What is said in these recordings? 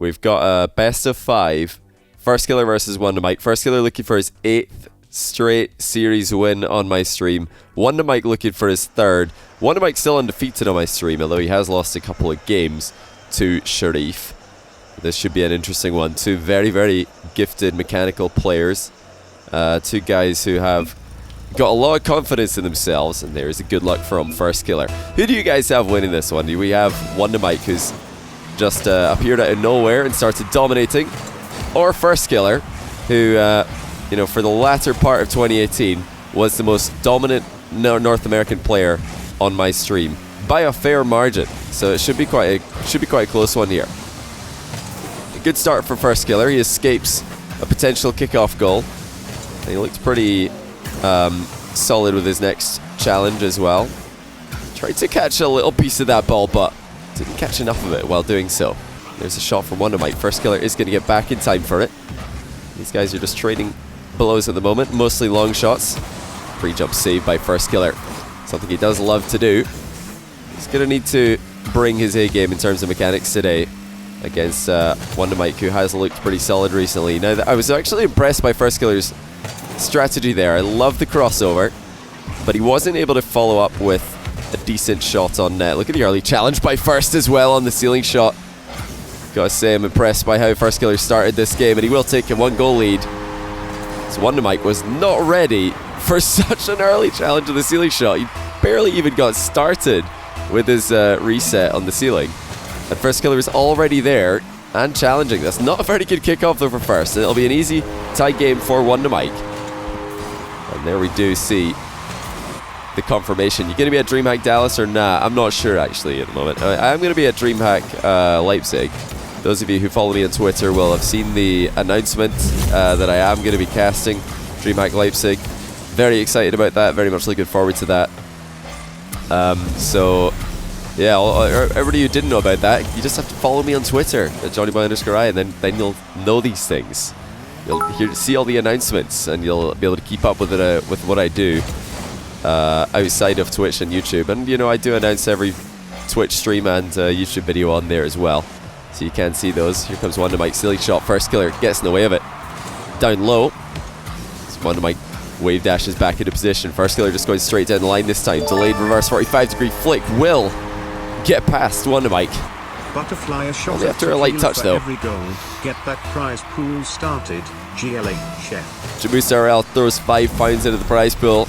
We've got a best of 5. Firstkiller versus WondaMike. Firstkiller looking for his 8th straight series win on my stream. WondaMike looking for his 3rd. WondaMike still undefeated on my stream, although he has lost a couple of games to Sharif. This should be an interesting one. Two very, very gifted mechanical players. Two guys who have got a lot of confidence in themselves, and there's a good luck from Firstkiller. Who do you guys have winning this one? Do we have WondaMike, who's just appeared out of nowhere and started dominating, or Firstkiller, who, you know, for the latter part of 2018 was the most dominant North American player on my stream by a fair margin. So it should be quite a close one here. A good start for Firstkiller. He escapes a potential kickoff goal. And he looked pretty solid with his next challenge as well. Tried to catch a little piece of that ball, but didn't catch enough of it while doing so. There's a shot from WondaMike. Firstkiller is going to get back in time for it. These guys are just trading blows at the moment, mostly long shots. Pre-jump save by Firstkiller. Something he does love to do. He's going to need to bring his A-game in terms of mechanics today against WondaMike, who has looked pretty solid recently. Now, I was actually impressed by Firstkiller's strategy there. I love the crossover, but he wasn't able to follow up with a decent shot on net. Look at the early challenge by First as well on the ceiling shot. Gotta say, I'm impressed by how Firstkiller started this game, and he will take a 1-goal lead. So WondaMike was not ready for such an early challenge on the ceiling shot. He barely even got started with his reset on the ceiling. And Firstkiller is already there and challenging. That's not a very good kickoff though for First. And it'll be an easy tie game for WondaMike. And there we do see the confirmation. You going to be at DreamHack Dallas or not? I'm not sure actually at the moment. I'm going to be at DreamHack Leipzig. Those of you who follow me on Twitter will have seen the announcement that I am going to be casting DreamHack Leipzig. Very excited about that. Very much looking forward to that. So, yeah, everybody who didn't know about that, you just have to follow me on Twitter at JohnnyBoy_I, and then you'll know these things. You'll see all the announcements, and you'll be able to keep up with it with what I do outside of Twitch and YouTube. And you know, I do announce every Twitch stream and YouTube video on there as well, so you can see those. Here comes WondaMike, silly shot. Firstkiller gets in the way of it. Down low. So WondaMike wave dashes back into position. Firstkiller just going straight down the line this time. Delayed reverse 45-degree flick will get past WondaMike. Butterfly a shot only after a light touch though. Every goal. Get that prize pool started. GLA chef. Jamus RL throws £5 into the prize pool.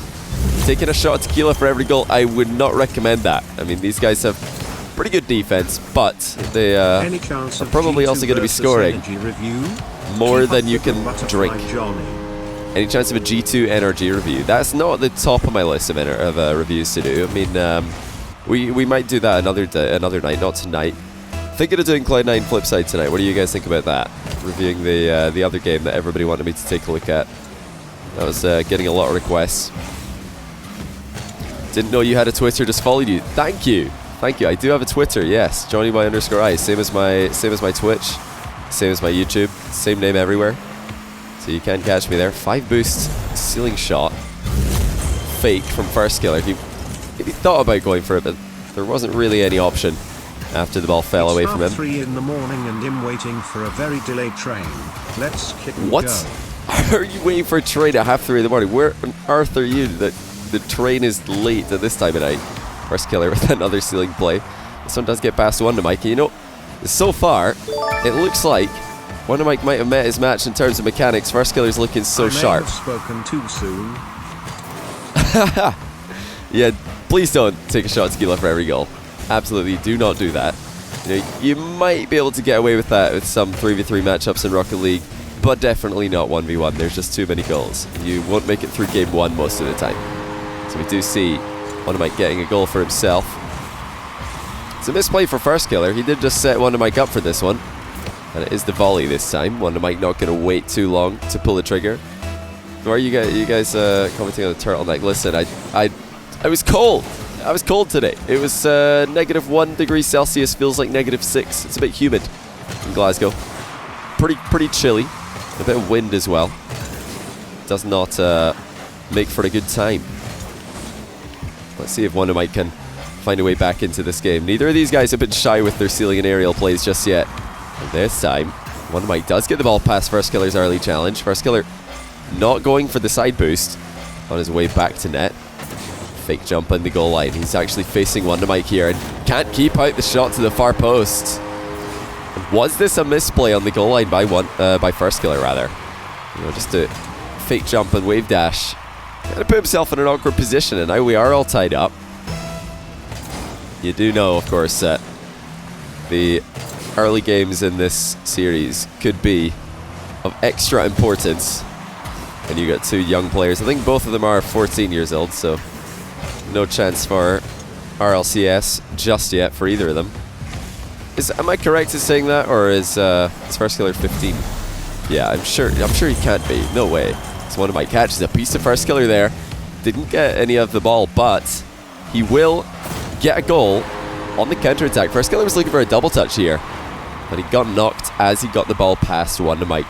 Taking a shot at tequila for every goal, I would not recommend that. I mean, these guys have pretty good defense, but they are probably also going to be scoring more than you can drink. Any chance of a G2 energy review? That's not the top of my list of reviews to do. I mean, we might do that another night, not tonight. Thinking of doing Cloud9 Flipside tonight. What do you guys think about that? Reviewing the other game that everybody wanted me to take a look at. That was getting a lot of requests. Didn't know you had a Twitter, just followed you. Thank you. Thank you. I do have a Twitter, yes. JohnnyBoy_I. Same as my Twitch. Same as my YouTube. Same name everywhere. So you can catch me there. 5 boost ceiling shot. Fake from Firstkiller. He thought about going for it, but there wasn't really any option after the ball fell away from him. 3 in the morning and I'm waiting for a very delayed train. Let's kick and what? Go. Are you waiting for a train at 3:30 in the morning? Where on earth are you? The train is late at this time of night. Firstkiller with another ceiling play. This one does get past WondaMike. You know, so far, it looks like WondaMike might have met his match in terms of mechanics. Firstkiller's looking so sharp. I may have spoken too soon. Yeah, please don't take a shot at tequila for every goal. Absolutely do not do that. You know, you might be able to get away with that with some 3v3 matchups in Rocket League, but definitely not 1v1. There's just too many goals. You won't make it through game 1 most of the time. So we do see WondaMike getting a goal for himself. It's a misplay for Firstkiller. He did just set WondaMike up for this one. And it is the volley this time. WondaMike not going to wait too long to pull the trigger. Or are you guys commenting on the turtleneck? Listen, I was cold. I was cold today. It was -1 degree Celsius, feels like -6. It's a bit humid in Glasgow. Pretty chilly. A bit of wind as well. Does not make for a good time. Let's see if WondaMike can find a way back into this game. Neither of these guys have been shy with their ceiling and aerial plays just yet. And this time, WondaMike does get the ball past firstkiller's early challenge. Firstkiller not going for the side boost on his way back to net. Fake jump on the goal line. He's actually facing WondaMike here and can't keep out the shot to the far post. Was this a misplay on the goal line by firstkiller, rather? You know, just a fake jump and wave dash. Kind of put himself in an awkward position, and now we are all tied up. You do know, of course, that the early games in this series could be of extra importance. And you got two young players. I think both of them are 14 years old, so no chance for RLCS just yet for either of them. Am I correct in saying that, or is firstkiller 15? Yeah, I'm sure he can't be. No way. So WondaMike catches a piece of firstkiller there. Didn't get any of the ball, but he will get a goal on the counter-attack. Firstkiller was looking for a double touch here, but he got knocked as he got the ball past WondaMike.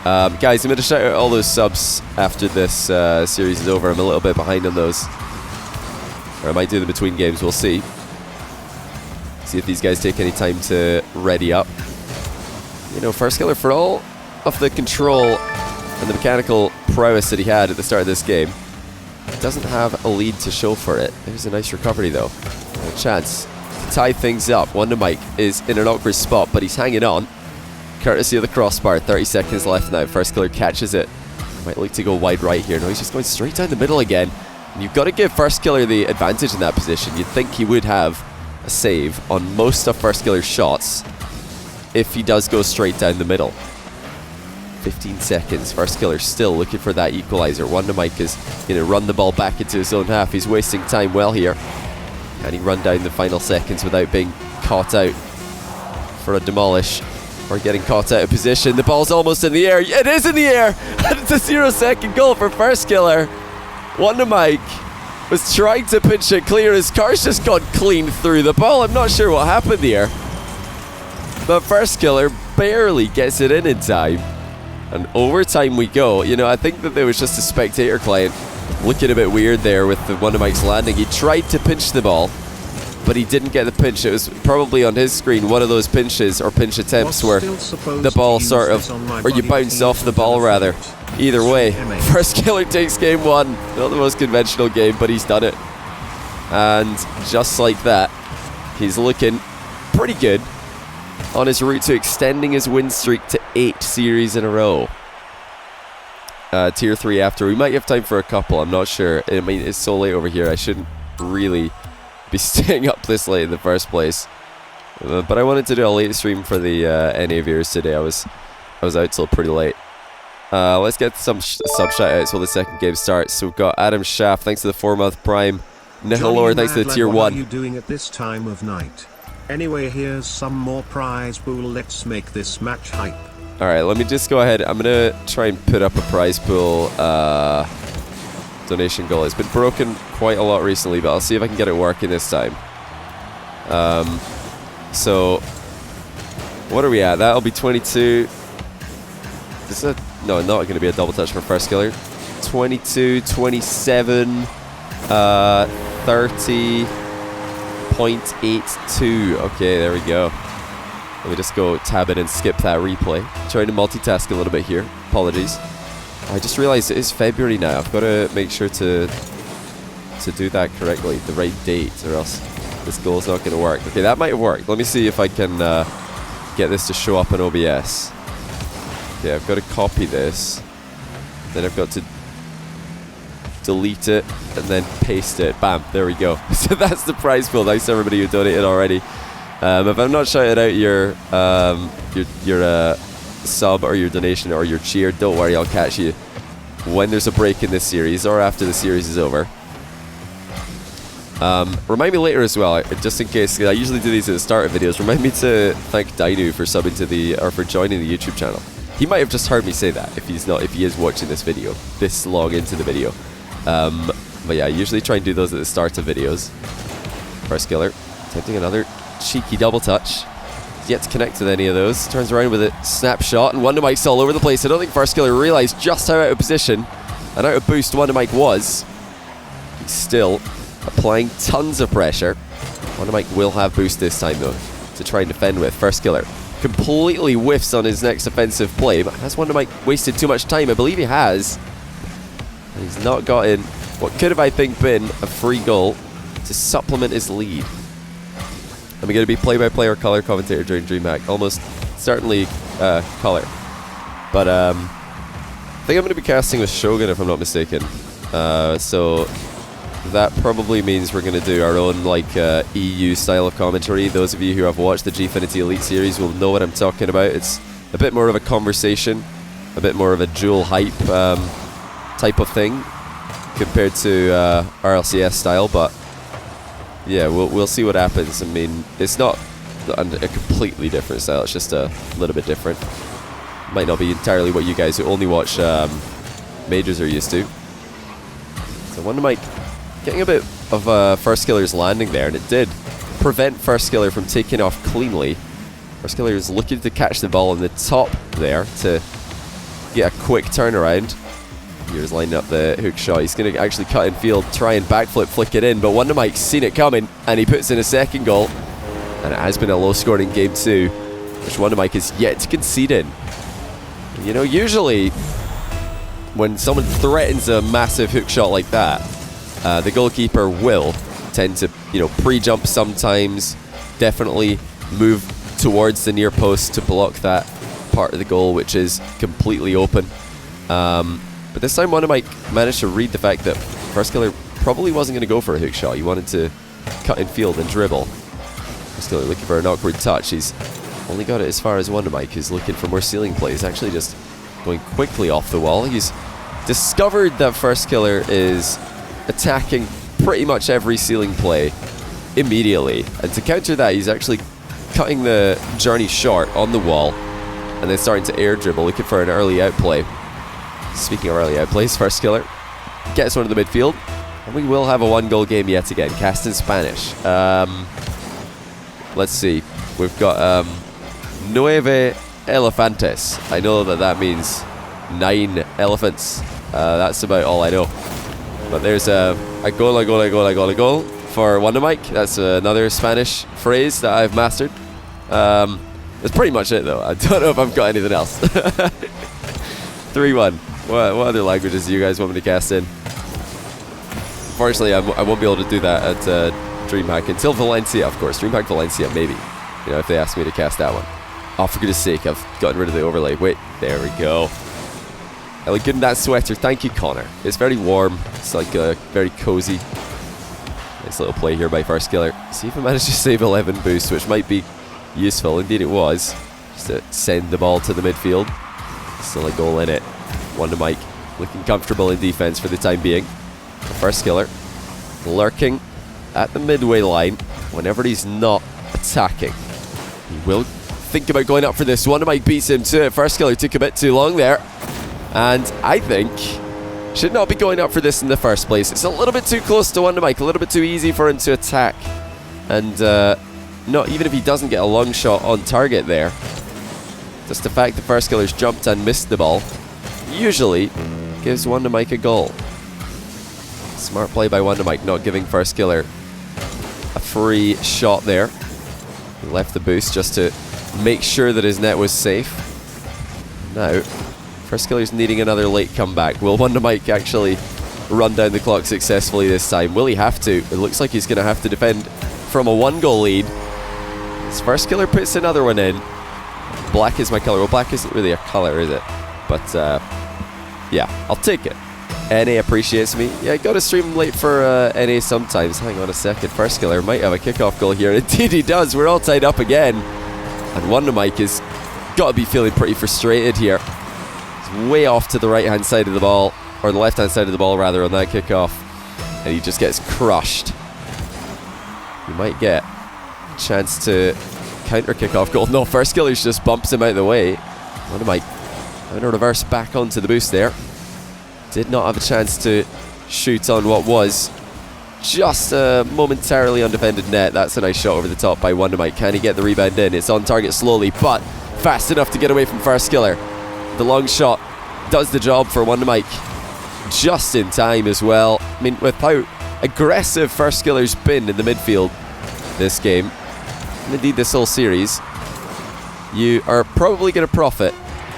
Guys, I'm going to shout out all those subs after this series is over. I'm a little bit behind on those. Or I might do them between games, we'll see. See if these guys take any time to ready up. You know, firstkiller, for all of the control and the mechanical prowess that he had at the start of this game, doesn't have a lead to show for it. There's a nice recovery though. A chance to tie things up. WondaMike is in an awkward spot, but he's hanging on. Courtesy of the crossbar. 30 seconds left now. Firstkiller catches it. Might look to go wide right here. No, he's just going straight down the middle again. And you've got to give firstkiller the advantage in that position. You'd think he would have a save on most of firstkiller's shots if he does go straight down the middle. 15 seconds. Firstkiller still looking for that equalizer. WondaMike is going to run the ball back into his own half. He's wasting time well here. Can he run down the final seconds without being caught out for a demolish? Or getting caught out of position. The ball's almost in the air. It is in the air! And it's a 0-second goal for firstkiller. WondaMike was trying to pinch it clear. His car's just gone clean through the ball. I'm not sure what happened here. But firstkiller barely gets it in time. And overtime we go. You know, I think that there was just a spectator client looking a bit weird there with the WondaMike's landing. He tried to pinch the ball, but he didn't get the pinch. It was probably on his screen one of those pinches or pinch attempts where the ball sort of, or you bounce off the ball rather. Either way, firstkiller takes game one. Not the most conventional game, but he's done it. And just like that, he's looking pretty good on his route to extending his win streak to 8 series in a row. Tier 3 after. We might have time for a couple, I'm not sure. I mean, it's so late over here, I shouldn't really be staying up this late in the first place. But I wanted to do a late stream for the NA viewers today. I was out till pretty late. Let's get some sub shout-outs while the second game starts. So we've got Adam Schaff, thanks to the 4-month Prime. Nihilor, thanks to the Tier 1. What are you doing at this time of night? Anyway, here's some more prize pool. Let's make this match hype. Alright, let me just go ahead. I'm going to try and put up a prize pool donation goal. It's been broken quite a lot recently, but I'll see if I can get it working this time. So, what are we at? That'll be 22. Is that... No, not going to be a double touch for firstkiller. 22, 27, 30.82. Okay, there we go. Let me just go tab it and skip that replay. Trying to multitask a little bit here. Apologies. I just realized it is February now. I've got to make sure to do that correctly, the right date, or else this goal's not going to work. Okay, that might work. Let me see if I can get this to show up in OBS. Okay, I've got to copy this. Then I've got to delete it and then paste it. Bam, there we go. So that's the prize pool. Thanks to everybody who donated already. If I'm not shouting out your sub or your donation or your cheer, don't worry, I'll catch you when there's a break in this series or after the series is over. Remind me later as well, just in case, I usually do these at the start of videos. Remind me to thank Dainu for subbing to for joining the YouTube channel. He might have just heard me say that if he is watching this video this long into the video. But yeah, I usually try and do those at the start of videos. Firstkiller attempting another cheeky double touch. He's yet to connect with any of those. Turns around with a snapshot, and WondaMike's all over the place. I don't think firstkiller realized just how out of position and out of boost WondaMike was. He's still applying tons of pressure. WondaMike will have boost this time though to try and defend with. Firstkiller completely whiffs on his next offensive play. But has WondaMike wasted too much time? I believe he has. And he's not gotten what could have, I think, been a free goal to supplement his lead. Am I going to be play-by-play or color commentator during DreamHack? Almost certainly color. But I think I'm going to be casting with Shogun if I'm not mistaken. So that probably means we're going to do our own like EU style of commentary. Those of you who have watched the Gfinity Elite series will know what I'm talking about. It's a bit more of a conversation, a bit more of a dual hype type of thing compared to RLCS style, but yeah, we'll see what happens. I mean, it's not a completely different style, it's just a little bit different. Might not be entirely what you guys who only watch majors are used to. So WondaMike getting a bit of firstkiller's landing there, and it did prevent firstkiller from taking off cleanly. Firstkiller is looking to catch the ball on the top there to get a quick turnaround. Here's lining up the hook shot. He's going to actually cut in field, try and backflip, flick it in, but WondaMike's seen it coming, and he puts in a second goal. And it has been a low-scoring game too, which WondaMike is yet to concede in. You know, usually when someone threatens a massive hook shot like that, the goalkeeper will tend to, you know, pre-jump sometimes, definitely move towards the near post to block that part of the goal, which is completely open. But this time WondaMike managed to read the fact that firstkiller probably wasn't going to go for a hook shot. He wanted to cut in field and dribble. Firstkiller looking for an awkward touch. He's only got it as far as WondaMike, who's looking for more ceiling plays. Actually just going quickly off the wall. He's discovered that firstkiller is attacking pretty much every ceiling play immediately. And to counter that, he's actually cutting the journey short on the wall and then starting to air dribble, looking for an early outplay. Speaking of early outplays, firstkiller gets one to the midfield, and we will have a one-goal game yet again, cast in Spanish. Let's see. We've got nueve elefantes. I know that means 9 elephants. That's about all I know. But there's a goal for WondaMike. That's another Spanish phrase that I've mastered. That's pretty much it, though. I don't know if I've got anything else. 3-1. What other languages do you guys want me to cast in? Unfortunately, I won't be able to do that at DreamHack until Valencia, of course. DreamHack Valencia, maybe. You know, if they ask me to cast that one. Oh, for goodness sake, I've gotten rid of the overlay. Wait, there we go. I look good in that sweater. Thank you, Connor. It's very warm. It's like very cozy. Nice little play here by firstkiller. See if I manage to save 11 boost, which might be useful. Indeed it was. Just to send the ball to the midfield. Still a goal in it. WondaMike looking comfortable in defense for the time being. Firstkiller lurking at the midway line whenever he's not attacking. He will think about going up for this. WondaMike beats him to it. Firstkiller took a bit too long there, and I think should not be going up for this in the first place. It's a little bit too close to WondaMike, a little bit too easy for him to attack, and not even if he doesn't get a long shot on target there. Just the fact that firstkiller's jumped and missed the ball usually gives WondaMike a goal. Smart play by WondaMike, not giving firstkiller a free shot there. He left the boost just to make sure that his net was safe. Now, firstkiller's needing another late comeback. Will WondaMike actually run down the clock successfully this time? Will he have to? It looks like he's going to have to defend from a 1-goal lead. As firstkiller puts another one in. Black is my color. Well, black isn't really a color, is it? But, yeah, I'll take it. NA appreciates me. Yeah, I go to stream late for NA sometimes. Hang on a second. Firstkiller might have a kickoff goal here. Indeed he does. We're all tied up again. And WondaMike has got to be feeling pretty frustrated here. He's way off to the right-hand side of the ball, or the left-hand side of the ball, rather, on that kickoff. And he just gets crushed. He might get a chance to counter kickoff goal. No, firstkiller just bumps him out of the way. WondaMike having a reverse back onto the boost there. Did not have a chance to shoot on what was just a momentarily undefended net. That's a nice shot over the top by WondaMike. Can he get the rebound in? It's on target slowly, but fast enough to get away from firstkiller. The long shot does the job for WondaMike just in time as well. I mean, with how aggressive firstkiller's been in the midfield this game, and indeed this whole series, you are probably going to profit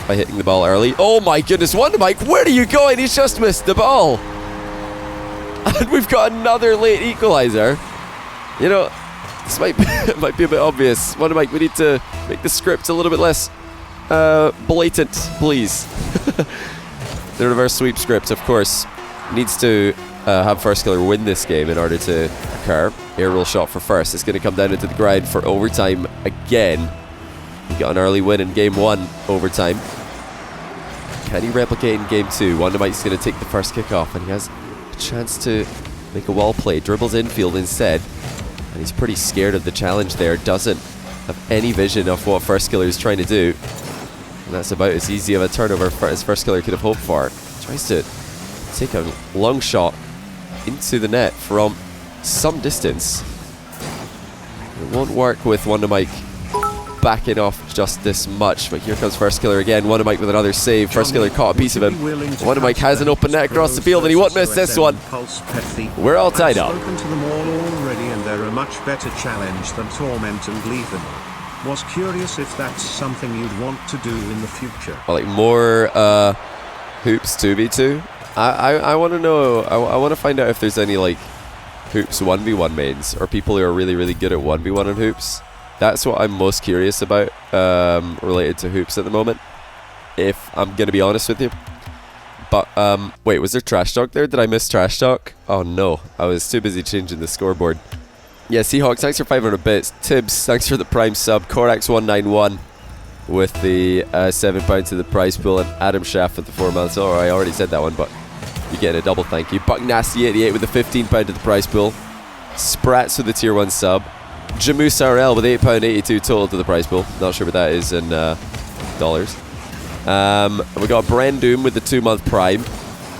by hitting the ball early. Oh my goodness, WondaMike, where are you going? He's just missed the ball. And we've got another late equalizer. You know, this might be a bit obvious. WondaMike, we need to make the script a little bit less blatant, please. The reverse sweep script, of course, needs to have First Killer win this game in order to occur. Aerial shot for first. It's going to come down into the grind for overtime again. He got an early win in game 1 overtime. Can he replicate in game 2? WondaMike's going to take the first kick off, and he has a chance to make a wall play. Dribbles infield instead, and he's pretty scared of the challenge there. Doesn't have any vision of what First Killer is trying to do, and that's about as easy of a turnover as First Killer could have hoped for. Tries to take a long shot into the net from some distance. It won't work with WondaMike backing off just this much, but here comes First Killer again. WondaMike with another save. First Killer caught a piece of him. WondaMike has an open net across the field, and he won't miss this one. We're all tied up. I've spoken to them all already, and they're a much better challenge than Torment and Leaven. Was curious if that's something you'd want to do in the future. Well, like more hoops 2v2. I want to know. I want to find out if there's any like hoops 1v1 mains or people who are really, really good at 1v1 and hoops. That's what I'm most curious about related to hoops at the moment, if I'm going to be honest with you. But, wait, was there trash talk there? Did I miss trash talk? Oh no, I was too busy changing the scoreboard. Yeah, Seahawks, thanks for 500 bits. Tibbs, thanks for the Prime sub. Corax191 with the £7 to the prize pool. And Adam Schaff with the 4 months. Oh, I already said that one, but you're getting a double thank you. Bucknasty88 with the £15 to the prize pool. Sprats with the tier 1 sub. Jamoose RL with £8.82 total to the prize pool. Not sure what that is in dollars. We got Brendoom with the 2-month prime.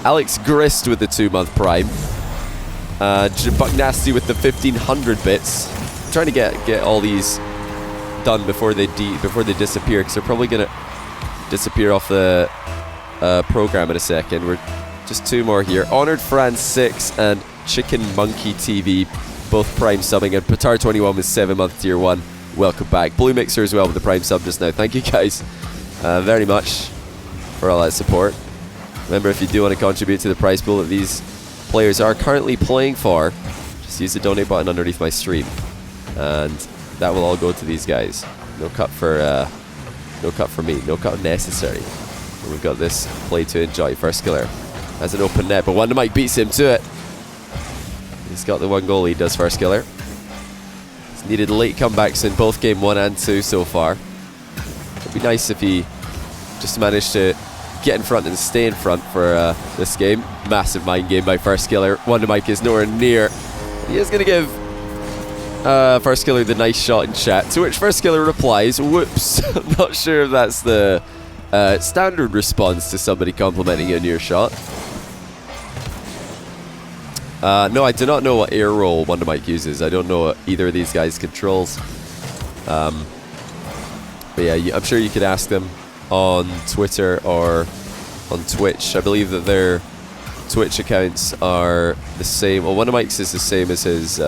Alex Grist with the 2-month prime. Buck Nasty with the 1500 bits. I'm trying to get all these done before they disappear, because they're probably gonna disappear off the program in a second. We're just 2 more here. Honored Fran 6 and Chicken Monkey TV. Both prime subbing, and Patar21 with 7-month tier 1. Welcome back. Blue Mixer as well with the prime sub just now. Thank you guys very much for all that support. Remember, if you do want to contribute to the prize pool that these players are currently playing for, just use the donate button underneath my stream, and that will all go to these guys. No cut for me. No cut necessary. And we've got this play to enjoy. First Killer has an open net, but WondaMike beats him to it. He's got the 1 goal lead, does First Killer. He's needed late comebacks in both game 1 and 2 so far. It'd be nice if he just managed to get in front and stay in front for this game. Massive mind game by First Killer. WondaMike is nowhere near. He is going to give First Killer the nice shot in chat, to which First Killer replies, whoops. I'm not sure if that's the standard response to somebody complimenting you on your shot. No, I do not know what air roll WondaMike uses. I don't know what either of these guys controls. But yeah, I'm sure you could ask them on Twitter or on Twitch. I believe that their Twitch accounts are the same. Well, WondaMike's is the same as his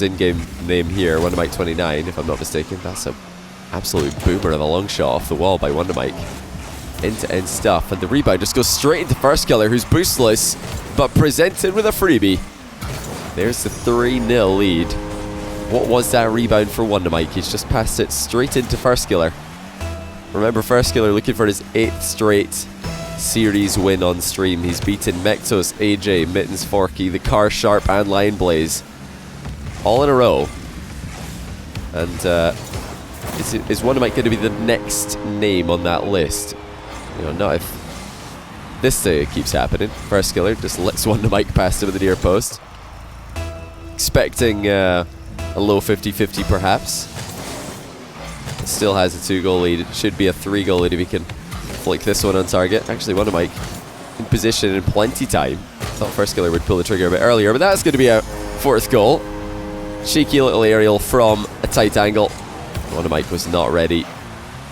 in-game name here, WondaMike29, if I'm not mistaken. That's an absolute boomer of a long shot off the wall by WondaMike. End-to-end stuff, and the rebound just goes straight into First Killer, who's boostless but presented with a freebie. There's the 3-0 lead. What was that rebound for WondaMike? He's just passed it straight into First Killer. Remember, First Killer looking for his 8th straight series win on stream. He's beaten Mectos, AJ, Mittens, Forky, the Car Sharp, and Lion Blaze all in a row. And is WondaMike going to be the next name on that list? You know, not if this keeps happening. First Killer just lets WondaMike past him in the near post. Expecting a low 50-50 perhaps. It still has a 2-goal lead. It should be a 3-goal lead if he can flick this one on target. Actually, WondaMike in position in plenty time. Thought First Killer would pull the trigger a bit earlier, but that's going to be a 4th goal. Cheeky little aerial from a tight angle. WondaMike was not ready.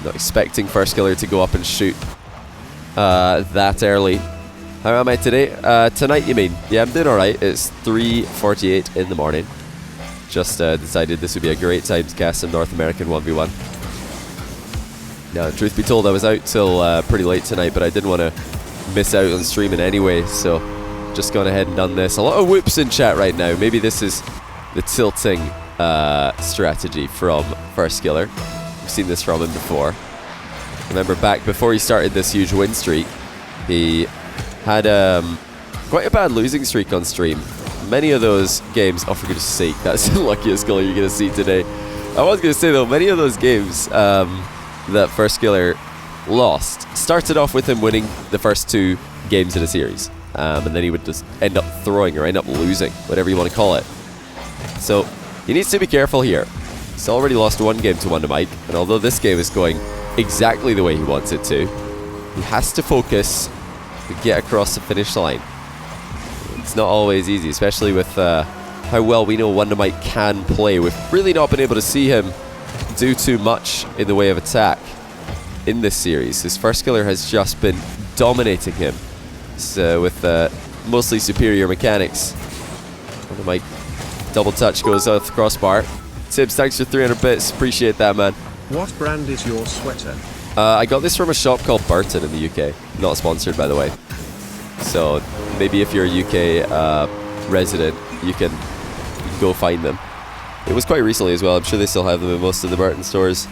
Not expecting First Killer to go up and shoot that early. How am I today? Tonight, you mean? Yeah, I'm doing alright. It's 3:48 in the morning. just decided this would be a great time to cast some North American 1v1. Now, truth be told, I was out till pretty late tonight, but I didn't want to miss out on streaming anyway, so just gone ahead and done this. A lot of whoops in chat right now. Maybe this is the tilting strategy from firstkiller. We've seen this from him before. Remember back before he started this huge win streak, he had quite a bad losing streak on stream. Many of those games, oh for goodness sake, that's the luckiest goal you're going to see today. I was going to say though, many of those games that firstkiller lost started off with him winning the first 2 games in a series. And then he would just end up throwing or end up losing, whatever you want to call it. So he needs to be careful here. He's already lost 1 game to WondaMike, and although this game is going exactly the way he wants it to, he has to focus to get across the finish line. It's not always easy, especially with how well we know WondaMike can play. We've really not been able to see him do too much in the way of attack in this series. His firstkiller has just been dominating him with mostly superior mechanics. WondaMike double touch goes off the crossbar. Tibbs, thanks for 300 bits. Appreciate that, man. What brand is your sweater? I got this from a shop called Burton in the UK. Not sponsored, by the way. So maybe if you're a UK resident, you can go find them. It was quite recently as well. I'm sure they still have them in most of the Burton stores.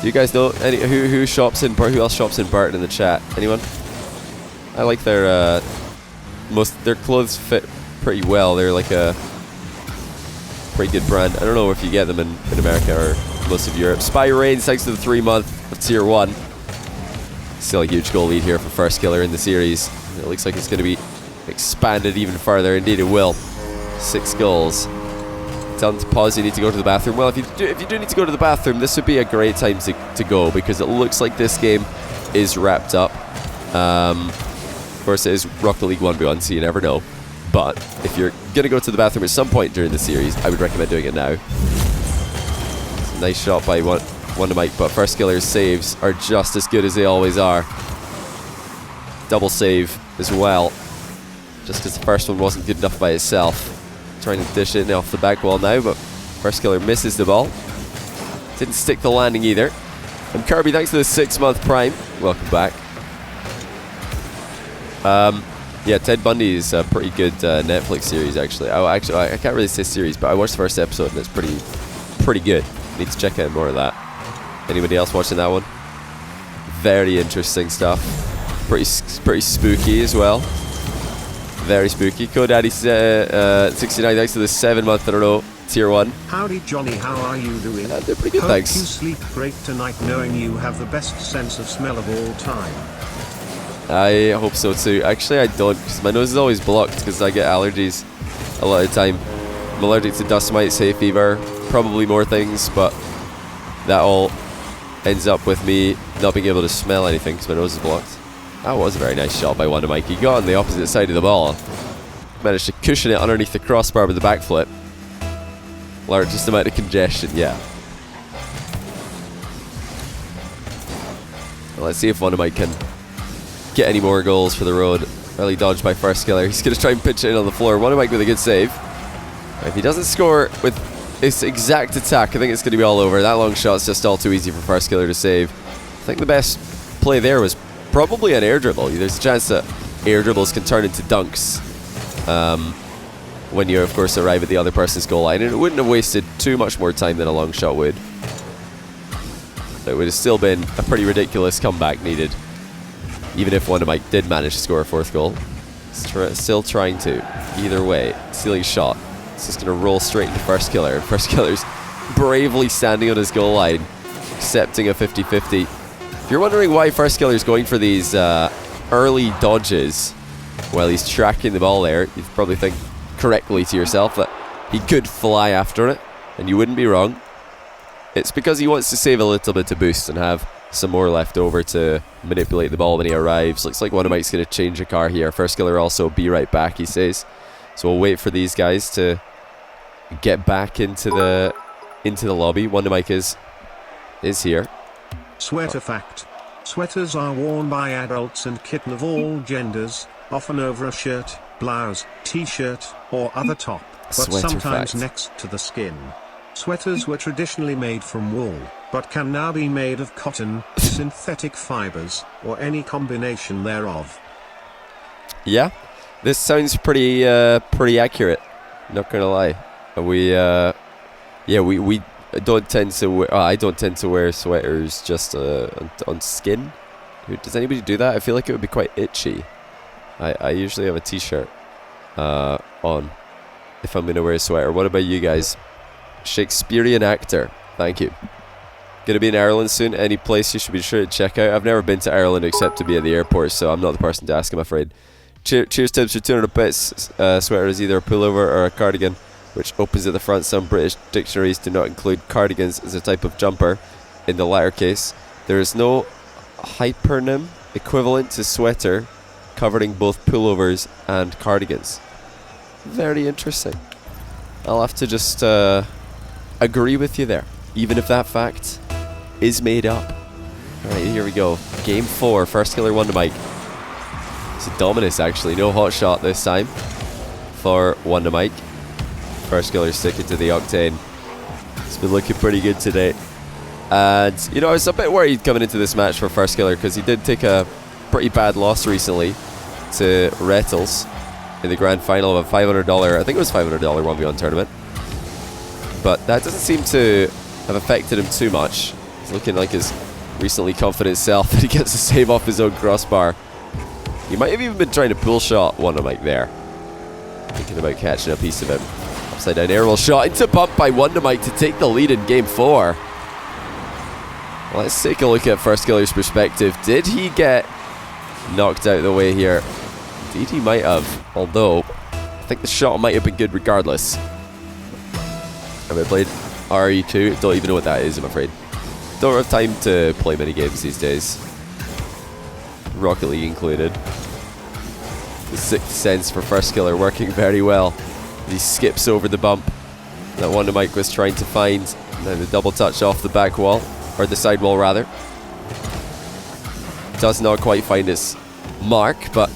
Do you guys know who shops in Burton? Who else shops in Burton in the chat? Anyone? I like their their clothes fit pretty well. They're like a pretty good brand. I don't know if you get them in America or most of Europe. Spy Reigns, thanks to the 3-month of tier 1. Still a huge goal lead here for firstkiller in the series. It looks like it's going to be expanded even further. Indeed it will. 6 goals. Tell them to pause, you need to go to the bathroom. Well, if you do need to go to the bathroom, this would be a great time to go, because it looks like this game is wrapped up. Of course it is Rocket League 1v1, so you never know. But if you're going to go to the bathroom at some point during the series, I would recommend doing it now. It's a nice shot by WondaMike, but firstkiller's saves are just as good as they always are. Double save as well, just because the first one wasn't good enough by itself. Trying to dish it off the back wall now, but firstkiller misses the ball. Didn't stick the landing either. And Kirby, thanks for the 6-month prime. Welcome back. Yeah, Ted Bundy is a pretty good Netflix series, actually. I can't really say series, but I watched the first episode and it's pretty good. Need to check out more of that. Anybody else watching that one? Very interesting stuff. Pretty spooky as well. Very spooky. GoDaddy 69, thanks to the 7-month in a row. Tier 1. Howdy Johnny, how are you doing? They're pretty good, Hope thanks. you sleep great tonight knowing you have the best sense of smell of all time. I hope so too. Actually I don't, because my nose is always blocked because I get allergies a lot of the time. I'm allergic to dust mites, hay fever, probably more things, but that all ends up with me not being able to smell anything because my nose is blocked. That was a very nice shot by WondaMike. He got on the opposite side of the ball. Managed to cushion it underneath the crossbar with the backflip. Largest amount of congestion, yeah. Well, let's see if WondaMike can get any more goals for the road. Early dodge by firstkiller. He's going to try and pitch it in on the floor. WondaMike with a good save. If he doesn't score with this exact attack, I think it's going to be all over. That long shot's just all too easy for firstkiller to save. I think the best play there was probably an air dribble. There's a chance that air dribbles can turn into dunks when you, of course, arrive at the other person's goal line. And it wouldn't have wasted too much more time than a long shot would. It would have still been a pretty ridiculous comeback needed, even if WondaMike did manage to score a 4th goal. Still trying to. Either way, stealing shot. It's just going to roll straight into firstkiller. Firstkiller's bravely standing on his goal line, accepting a 50-50. If you're wondering why firstkiller's going for these early dodges while he's tracking the ball there, you'd probably think correctly to yourself that he could fly after it, and you wouldn't be wrong. It's because he wants to save a little bit to boost and have some more left over to manipulate the ball when he arrives. Looks like WondaMike's going to change a car here. Firstkiller also be right back, he says. So we'll wait for these guys to get back into the lobby. WondaMike is here. Sweater fact. Sweaters are worn by adults and kittens of all genders, often over a shirt, blouse, t-shirt, or other top. but Sweater sometimes fact. next to the skin. Sweaters were traditionally made from wool, but can now be made of cotton, synthetic fibers, or any combination thereof. Yeah, this sounds pretty accurate. Not gonna lie, we don't tend to. I don't tend to wear sweaters just on skin. Does anybody do that? I feel like it would be quite itchy. I usually have a t-shirt on if I'm gonna wear a sweater. What about you guys? Shakespearean actor. Thank you. Gonna be in Ireland soon. Any place you should be sure to check out? I've never been to Ireland except to be at the airport, so I'm not the person to ask, I'm afraid. Cheers tips for 200 bits. Sweater is either a pullover or a cardigan, which opens at the front. Some British dictionaries do not include cardigans as a type of jumper. In the latter case, there is no hypernym equivalent to sweater covering both pullovers and cardigans. Very interesting. I'll have to just agree with you there, even if that fact is made up. Alright, here we go. Game 4, first killer WondaMike. It's a Dominus actually, no hot shot this time for WondaMike. First killer sticking to the Octane. It's been looking pretty good today. And, you know, I was a bit worried coming into this match for first killer because he did take a pretty bad loss recently to Rettles in the grand final of a $500, I think it was $500 1v1 tournament. But that doesn't seem to have affected him too much. He's looking like his recently confident self that he gets a save off his own crossbar. He might have even been trying to pull shot WondaMike there. Thinking about catching a piece of him. Upside down aerial shot into bump by WondaMike to take the lead in game 4. Let's take a look at first killer's perspective. Did he get knocked out of the way here? Indeed he might have, although I think the shot might have been good regardless. Have I played RE2? Don't even know what that is, I'm afraid. Don't have time to play many games these days. Rocket League included. The sixth sense for first killer working very well. He skips over the bump that WondaMike was trying to find. Now the double touch off the back wall, or the side wall rather. Does not quite find his mark, but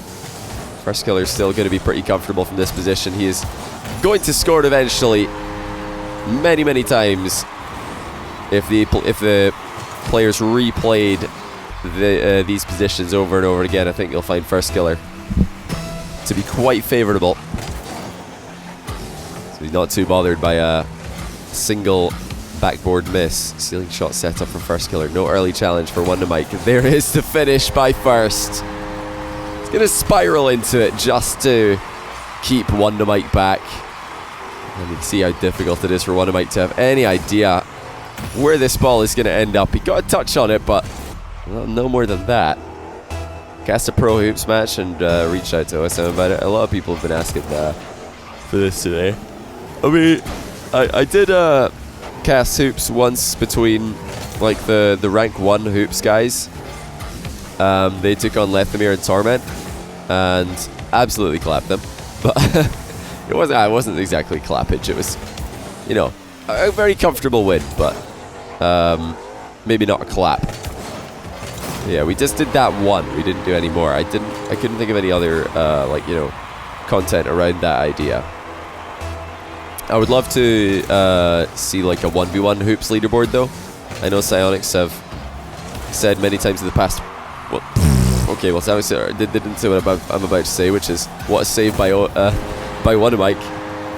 first killer is still going to be pretty comfortable from this position. He is going to score it eventually, many times. If the players replayed these positions over and over again, I think you'll find first killer to be quite favourable. So he's not too bothered by a single backboard miss. Ceiling shot set up for first killer. No early challenge for WondaMike. There is the finish by first. He's going to spiral into it just to keep WondaMike back. And you can see how difficult it is for WondaMike to have any idea where this ball is going to end up. He got a touch on it, but well, no more than that. Cast a Pro Hoops match and reached out to OSM about it. A lot of people have been asking for this today. I mean, I did cast hoops once between like the rank 1 hoops guys. They took on Lethemir and Torment and absolutely clapped them. But I wasn't exactly clappage. It was, you know, a very comfortable win, but maybe not a clap. Yeah, we just did that one. We didn't do any more. I couldn't think of any other like, you know, content around that idea. I would love to see like a 1v1 hoops leaderboard though. I know Psionics have said many times in the past. Well, okay, well Psionics didn't say what I'm about to say, which is what a save by WondaMike,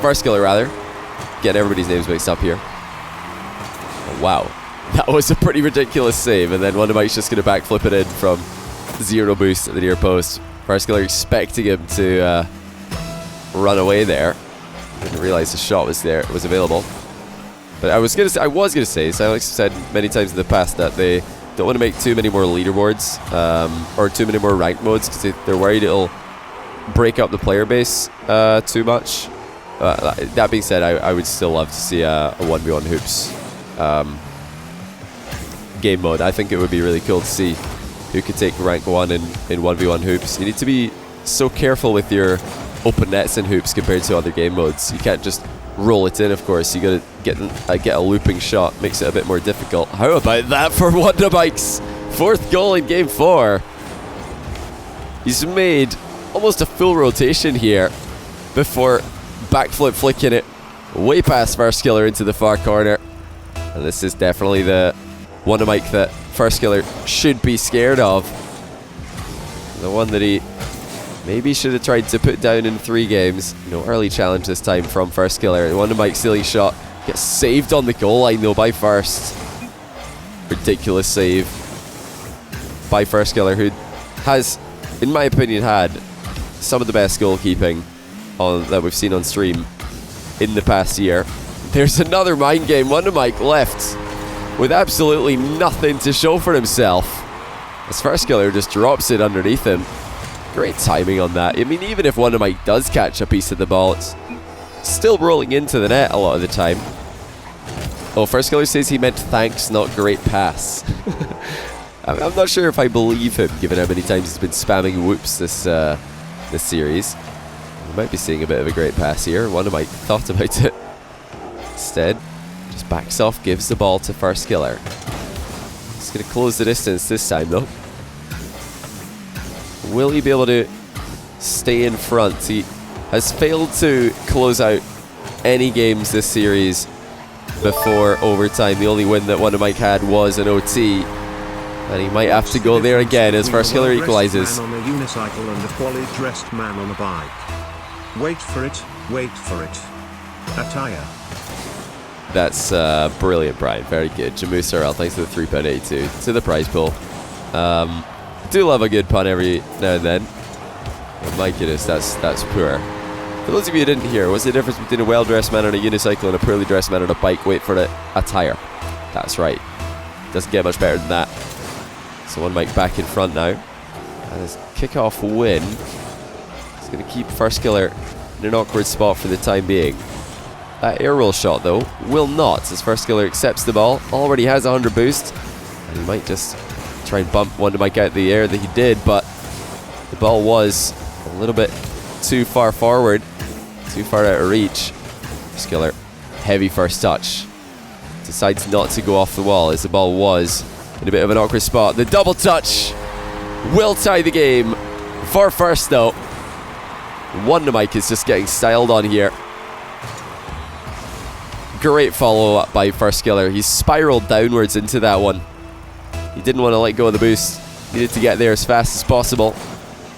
first killer rather. Getting everybody's names mixed up here. Oh, wow. That was a pretty ridiculous save, and then WondaMike's just going to backflip it in from 0 boost at the near post. First killer expecting him to run away there. Didn't realize the shot was there, it was available. But I was gonna say, Silence said many times in the past that they don't want to make too many more leaderboards or too many more ranked modes because they're worried it'll break up the player base too much. That being said, I would still love to see a 1v1 hoops game mode. I think it would be really cool to see who could take rank 1 in 1v1 hoops. You need to be so careful with your open nets in hoops compared to other game modes. You can't just roll it in, of course. You gotta get a looping shot. Makes it a bit more difficult. How about that for WondaMike's 4th goal in game 4? He's made almost a full rotation here before backflip flicking it way past firstkiller into the far corner. And this is definitely the WondaMike that firstkiller should be scared of. The one that he maybe should have tried to put down in 3 games. You know, early challenge this time from firstkiller. WondaMike's silly shot gets saved on the goal line though by First. Ridiculous save by firstkiller, who has, in my opinion, had some of the best goalkeeping that we've seen on stream in the past year. There's another mind game. WondaMike left with absolutely nothing to show for himself, as firstkiller just drops it underneath him. Great timing on that. I mean, even if WondaMike does catch a piece of the ball, it's still rolling into the net a lot of the time. Oh, firstkiller says he meant thanks, not great pass. I'm not sure if I believe him, given how many times he's been spamming whoops this series. We might be seeing a bit of a great pass here. WondaMike thought about it. Instead, just backs off, gives the ball to firstkiller. He's going to close the distance this time, though. Will he be able to stay in front? He has failed to close out any games this series before overtime. The only win that WondaMike had was an OT. And he might have to go there again as firstkiller equalizes. Man on a unicycle and a poorly dressed man on a bike. Wait for it, wait for it. Attire. That's brilliant, Brian. Very good. Jamu Sorrell, thanks for the £3.82 to the prize pool. Do love a good pun every now and then. Oh my goodness, that's poor. For those of you who didn't hear, what's the difference between a well-dressed man on a unicycle and a poorly dressed man on a bike? Wait for it. Attire. That's right. Doesn't get much better than that. So WondaMike back in front now. And his kickoff win is going to keep firstkiller in an awkward spot for the time being. That air roll shot, though, will not, as firstkiller accepts the ball. Already has 100 boost. And he might just try and bump WondaMike out of the air that he did, but the ball was a little bit too far forward, too far out of reach. Firstkiller, heavy first touch. Decides not to go off the wall as the ball was in a bit of an awkward spot. The double touch will tie the game for First, though. WondaMike is just getting styled on here. Great follow-up by firstkiller. He spiraled downwards into that one. He didn't want to let go of the boost. Needed to get there as fast as possible.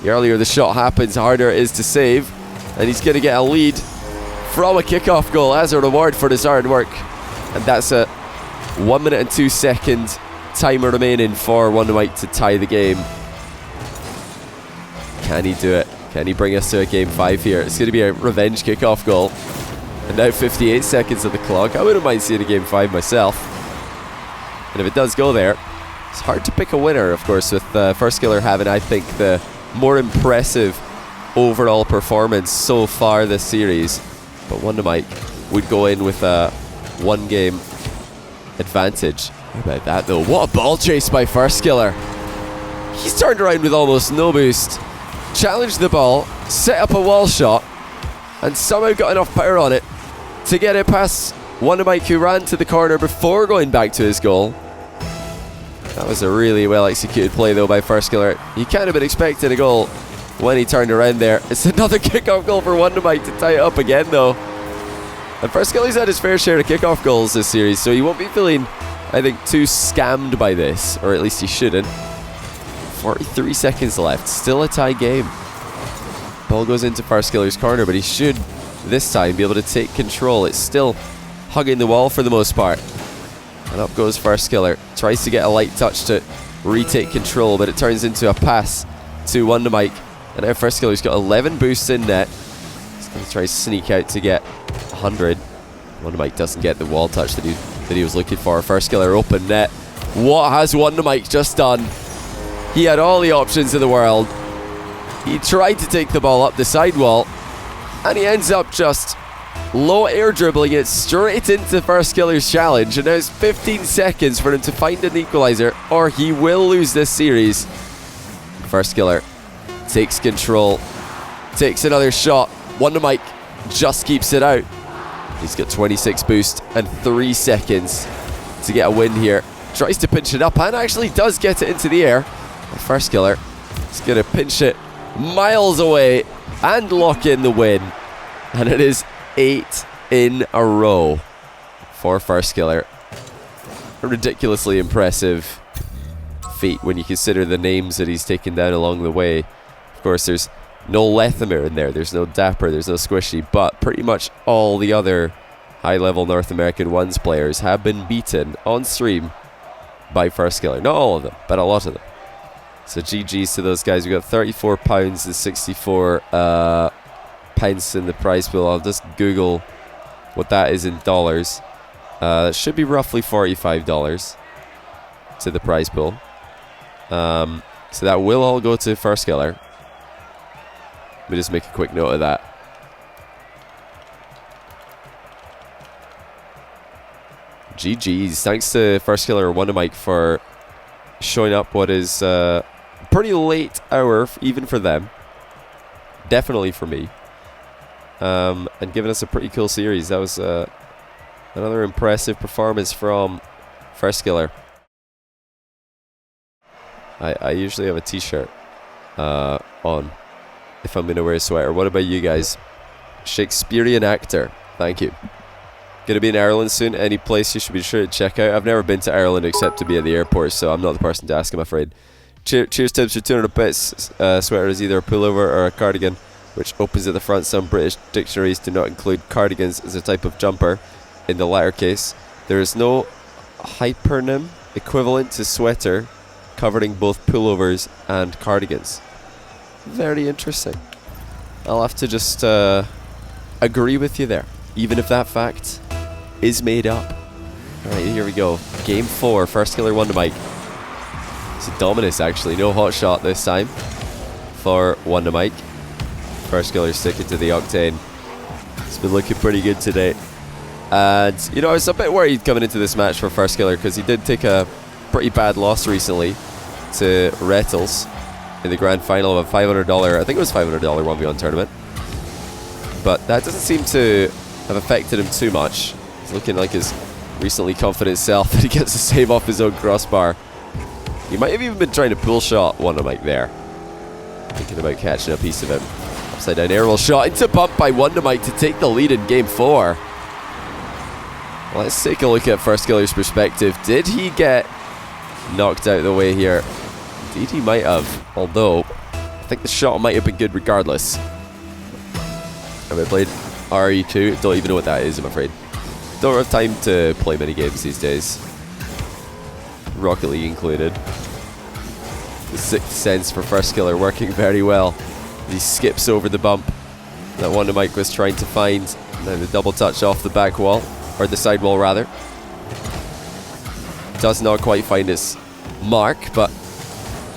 The earlier the shot happens, the harder it is to save. And he's going to get a lead from a kickoff goal as a reward for his hard work. And that's a 1 minute and 2 second timer remaining for WondaMike to tie the game. Can he do it? Can he bring us to a game 5 here? It's going to be a revenge kickoff goal. And now 58 seconds of the clock. I wouldn't mind seeing a game 5 myself. And if it does go there, it's hard to pick a winner, of course, with firstkiller having, I think, the more impressive overall performance so far this series. But WondaMike would go in with a 1 game advantage. How about that, though? What a ball chase by firstkiller. He's turned around with almost no boost, challenged the ball, set up a wall shot, and somehow got enough power on it to get it past WondaMike, who ran to the corner before going back to his goal. That was a really well executed play, though, by firstkiller. He can't have been expecting a goal when he turned around there. It's another kickoff goal for WondaMike to tie it up again, though. And firstkiller's had his fair share of kickoff goals this series, so he won't be feeling, I think, too scammed by this, or at least he shouldn't. 43 seconds left, still a tie game. Ball goes into firstkiller's corner, but he should this time be able to take control. It's still hugging the wall for the most part. And up goes firstkiller. Tries to get a light touch to retake control, but it turns into a pass to WondaMike. And now firstkiller's got 11 boosts in net. He's going to try to sneak out to get 100. WondaMike doesn't get the wall touch that he was looking for. Firstkiller open net. What has WondaMike just done? He had all the options in the world. He tried to take the ball up the sidewall, and he ends up just low air dribbling it straight into firstkiller's challenge. And now it's 15 seconds for him to find an equalizer, or he will lose this series. Firstkiller takes control, takes another shot. WondaMike just keeps it out. He's got 26 boost and 3 seconds to get a win here. Tries to pinch it up and actually does get it into the air. Firstkiller is going to pinch it miles away and lock in the win. And it is 8 in a row for firstkiller. A ridiculously impressive feat when you consider the names that he's taken down along the way. Of course, there's no Lethamyr in there, there's no Dapper, there's no Squishy, but pretty much all the other high-level North American Ones players have been beaten on stream by firstkiller. Not all of them, but a lot of them. So GG's to those guys. We got £34 and 64 pence in the prize pool. I'll just Google what that is in dollars. That should be roughly $45 to the prize pool. So that will all go to firstkiller. Let me just make a quick note of that. GG's. Thanks to firstkiller WondaMike for showing up what is a pretty late hour, even for them. Definitely for me. And giving us a pretty cool series. That was another impressive performance from firstkiller. I usually have a t-shirt on if I'm going to wear a sweater. What about you guys? Shakespearean actor. Thank you. Going to be in Ireland soon. Any place you should be sure to check out. I've never been to Ireland except to be at the airport, so I'm not the person to ask, I'm afraid. Cheers tips for 200 bits. Sweater is either a pullover or a cardigan, which opens at the front. Some British dictionaries do not include cardigans as a type of jumper. In the latter case, there is no hypernym equivalent to sweater covering both pullovers and cardigans. Very interesting. I'll have to just agree with you there, even if that fact is made up. Alright, here we go. Game 4, firstkiller WondaMike. It's a Dominus actually, no hot shot this time for WondaMike. Firstkiller sticking to the Octane. It's been looking pretty good today. And, you know, I was a bit worried coming into this match for firstkiller because he did take a pretty bad loss recently to Rettles in the grand final of a $500, I think it was $500 1v1 tournament. But that doesn't seem to have affected him too much. He's looking like his recently confident self that he gets a save off his own crossbar. He might have even been trying to pull shot WondaMike there. Thinking about catching a piece of him. Upside down aerial shot into bump by WondaMike to take the lead in game 4. Let's take a look at firstkiller's perspective. Did he get knocked out of the way here? Indeed he might have, although I think the shot might have been good regardless. Have I played RE2? Don't even know what that is, I'm afraid. Don't have time to play many games these days. Rocket League included. The sixth sense for firstkiller working very well. He skips over the bump that WondaMike was trying to find. Now the double touch off the back wall, or the side wall rather. Does not quite find his mark, but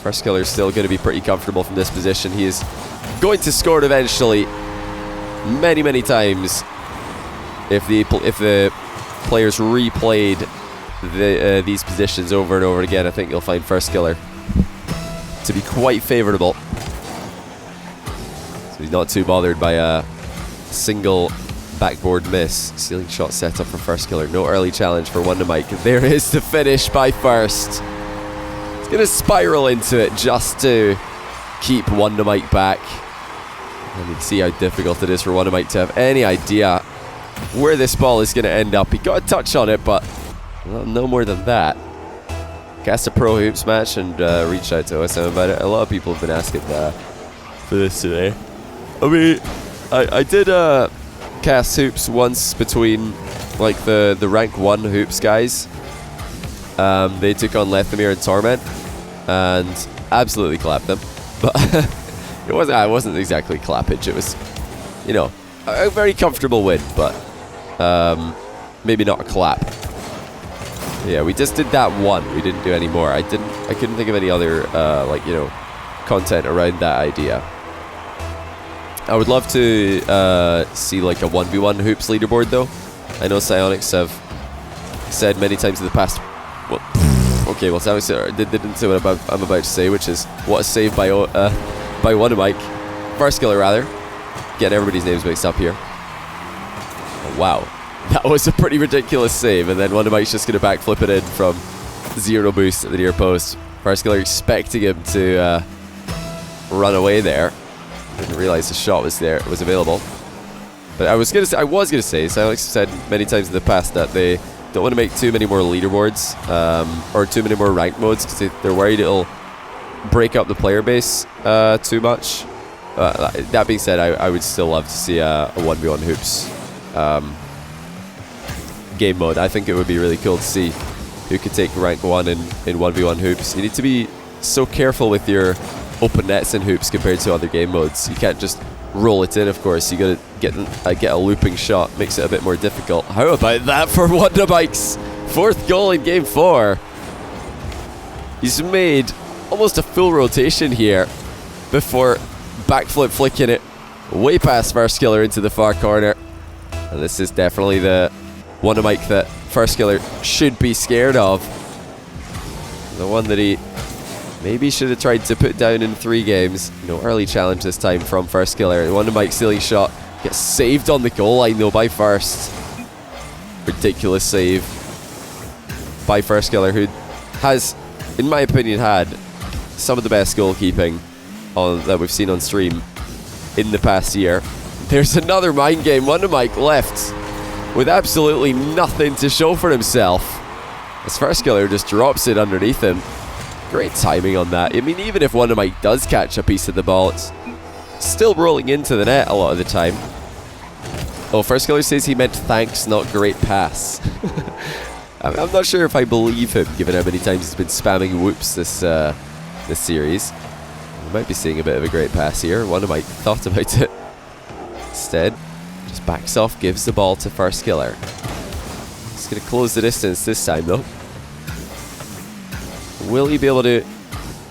firstkiller is still going to be pretty comfortable from this position. He is going to score it eventually, many times. If the players replayed these positions over and over again, I think you'll find firstkiller to be quite favourable. So he's not too bothered by a single backboard miss. Ceiling shot set up for firstkiller. No early challenge for WondaMike. There is the finish by First. He's going to spiral into it just to keep WondaMike back. And you can see how difficult it is for WondaMike to have any idea where this ball is going to end up. He got a touch on it, but well, no more than that. Cast a Pro Hoops match and reach out to OSM about it. A lot of people have been asking for this today. I mean, I did cast hoops once between like the rank 1 hoops guys. They took on Lethamyr and Torment and absolutely clapped them. But I wasn't exactly clappage. It was, you know, a very comfortable win, but maybe not a clap. Yeah, we just did that one. We didn't do any more. I couldn't think of any other like, you know, content around that idea. I would love to see like a 1v1 hoops leaderboard though. I know Psionics have said many times in the past. Well, okay, well Psionics didn't say what I'm about to say, which is what a save by WondaMike, firstkiller rather. Getting everybody's names mixed up here. Oh, wow. That was a pretty ridiculous save, and then WondaMike's just going to backflip it in from 0 boost at the near post. Firstkiller expecting him to run away there. Didn't realize the shot was available. But I was gonna say, so Alex said many times in the past that they don't want to make too many more leaderboards or too many more ranked modes because they're worried it'll break up the player base too much. That being said, I would still love to see a 1v1 hoops game mode. I think it would be really cool to see who could take rank 1 in 1v1 hoops. You need to be so careful with your open nets in hoops compared to other game modes. You can't just roll it in, of course. You gotta get a looping shot. Makes it a bit more difficult. How about that for WondaMike's 4th goal in game 4? He's made almost a full rotation here before backflip flicking it way past firstkiller into the far corner. And this is definitely the WondaMike that firstkiller should be scared of. The one that he maybe should have tried to put down in 3 games. No early challenge this time from firstkiller. WondaMike's silly shot gets saved on the goal line though by First. Ridiculous save by firstkiller, who has, in my opinion, had some of the best goalkeeping that we've seen on stream in the past year. There's another mind game. WondaMike left with absolutely nothing to show for himself as firstkiller just drops it underneath him. Great timing on that. I mean, even if WondaMike does catch a piece of the ball, it's still rolling into the net a lot of the time. Oh, firstkiller says he meant thanks, not great pass. I'm not sure if I believe him, given how many times he's been spamming whoops this series. We might be seeing a bit of a great pass here. WondaMike thought about it. Instead, just backs off, gives the ball to firstkiller. He's going to close the distance this time, though. Will he be able to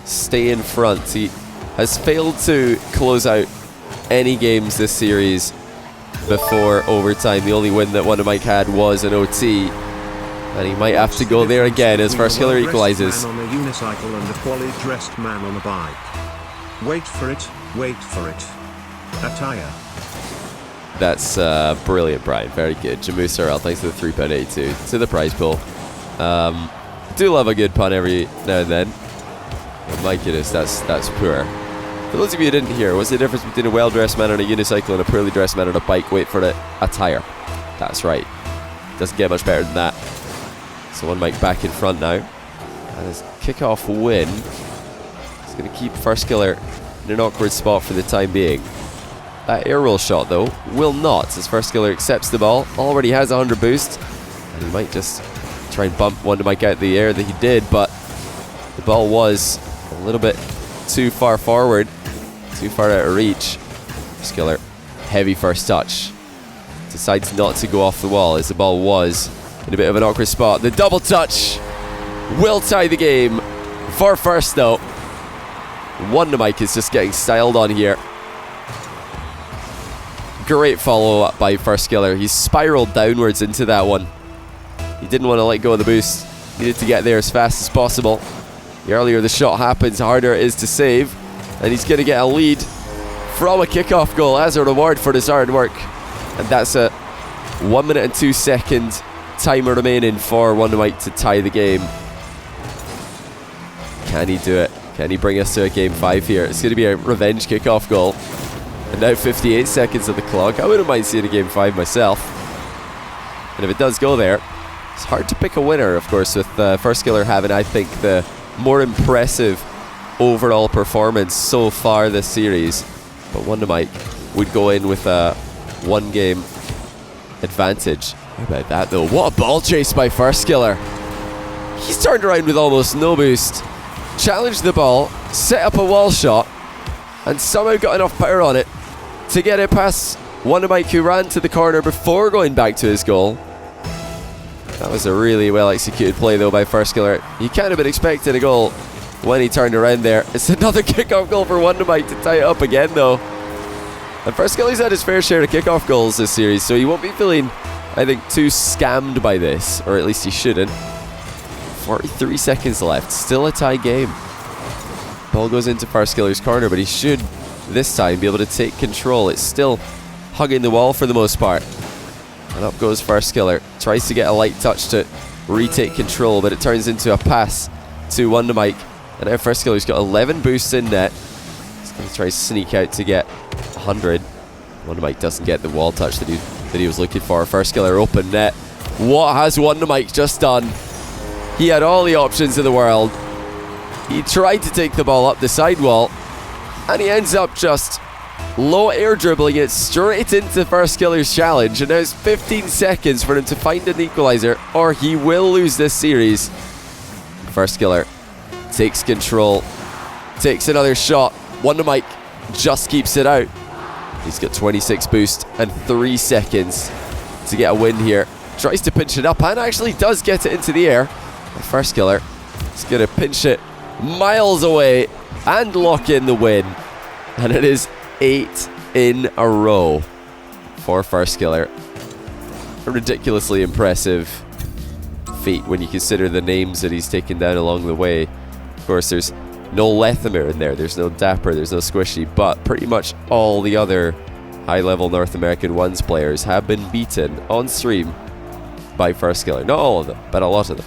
stay in front? He has failed to close out any games this series before overtime. The only win that WondaMike had was an OT. And he might have to go there again as firstkiller equalizes. Man on a unicycle and a poorly dressed man on a bike. Wait for it, wait for it. Attire. That's brilliant, Brian. Very good. Jamu Sorrell, thanks for the £3.82 to the prize pool. Do love a good pun every now and then. But my goodness, that's poor. For those of you who didn't hear, what's the difference between a well-dressed man on a unicycle and a poorly dressed man on a bike? Wait for it. Attire. That's right. Doesn't get much better than that. So WondaMike back in front now. And his kickoff win is going to keep firstkiller in an awkward spot for the time being. That air roll shot, though, will not, as firstkiller accepts the ball. Already has 100 boost. And he might just try and bump WondaMike out of the air that he did, but the ball was a little bit too far forward, too far out of reach. Firstkiller, heavy first touch. Decides not to go off the wall as the ball was in a bit of an awkward spot. The double touch will tie the game for First, though. WondaMike is just getting styled on here. Great follow-up by firstkiller. He spiraled downwards into that one. He didn't want to let go of the boost. Needed to get there as fast as possible. The earlier the shot happens, the harder it is to save. And he's going to get a lead from a kickoff goal as a reward for his hard work. And that's a 1 minute and 2 second timer remaining for WondaMike to tie the game. Can he do it? Can he bring us to a game 5 here? It's going to be a revenge kickoff goal. And now 58 seconds on the clock. I wouldn't mind seeing a game 5 myself. And if it does go there, it's hard to pick a winner, of course, with firstkiller having, I think, the more impressive overall performance so far this series. But WondaMike would go in with a 1 game advantage. How about that, though? What a ball chase by firstkiller. He's turned around with almost no boost. Challenged the ball, set up a wall shot, and somehow got enough power on it to get it past WondaMike, who ran to the corner before going back to his goal. That was a really well executed play, though, by firstkiller. He kind of been expecting a goal when he turned around there. It's another kickoff goal for WondaMike to tie it up again, though. And firstkiller's had his fair share of kickoff goals this series, so he won't be feeling, I think, too scammed by this, or at least he shouldn't. 43 seconds left, still a tie game. Ball goes into firstkiller's corner, but he should this time be able to take control. It's still hugging the wall for the most part. And up goes firstkiller. Tries to get a light touch to retake control, but it turns into a pass to WondaMike. And now firstkiller's got 11 boosts in net. He's going to try to sneak out to get 100. WondaMike doesn't get the wall touch that he was looking for. Firstkiller open net. What has WondaMike just done? He had all the options in the world. He tried to take the ball up the sidewall, and he ends up just low air dribbling it straight into Firstkiller's challenge. And now it's 15 seconds for him to find an equalizer, or he will lose this series. Firstkiller takes control, takes another shot. WondaMike just keeps it out. He's got 26 boost and 3 seconds to get a win here. Tries to pinch it up and actually does get it into the air. Firstkiller is going to pinch it miles away and lock in the win. And it is 8 in a row for Firstkiller. A ridiculously impressive feat when you consider the names that he's taken down along the way. Of course, there's no Lethamyr in there, there's no Dapper, there's no Squishy, but pretty much all the other high-level North American Ones players have been beaten on stream by Firstkiller. Not all of them, but a lot of them.